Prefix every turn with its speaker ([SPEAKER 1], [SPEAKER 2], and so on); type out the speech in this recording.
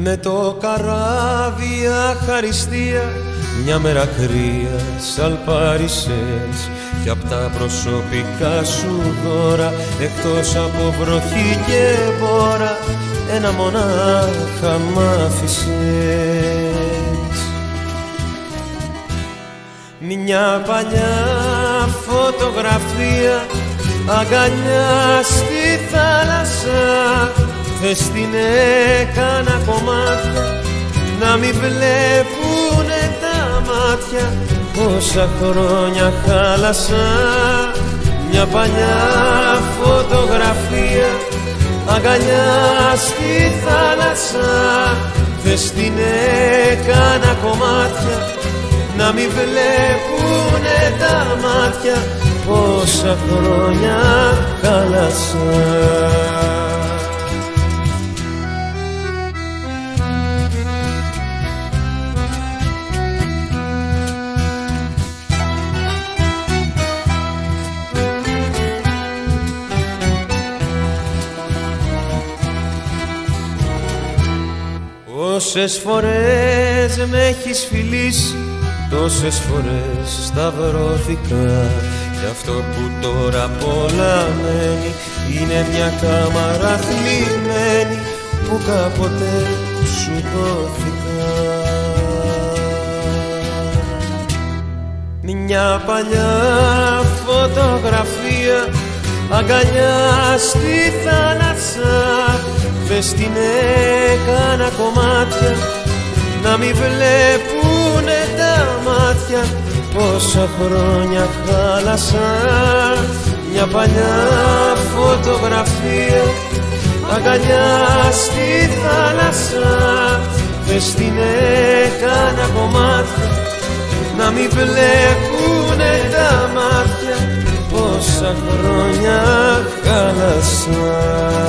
[SPEAKER 1] Με το καράβι αχαριστία μια μέρα κρύα σαλπάρισες κι απ' τα προσωπικά σου δώρα εκτός από βροχή και μπόρα ένα μονάχα μ' άφησες. Μια παλιά φωτογραφία αγκαλιά στη θάλασσα θες την έκανα κομμάτια να μην βλέπουνε τα μάτια πόσα χρόνια χάλασα. Μια παλιά φωτογραφία αγκαλιά στη θάλασσα θες την έκανα κομμάτια να μην βλέπουνε τα μάτια πόσα χρόνια χάλασα. Τόσες φορές με έχεις φιλήσει, τόσες φορές σταυρώθηκα κι αυτό που τώρα πολλά μένει είναι μια κάμαρα θλιμμένη που κάποτε σου δόθηκα. Μια παλιά φωτογραφία αγκαλιά στη θάλασσα θες την έκανα κομμάτια να μην βλέπουνε τα μάτια πόσα χρόνια χάλασα. Μια παλιά φωτογραφία αγκαλιά στη θάλασσα θες την έκανα κομμάτια να μην βλέπουνε τα μάτια πόσα χρόνια χάλασα.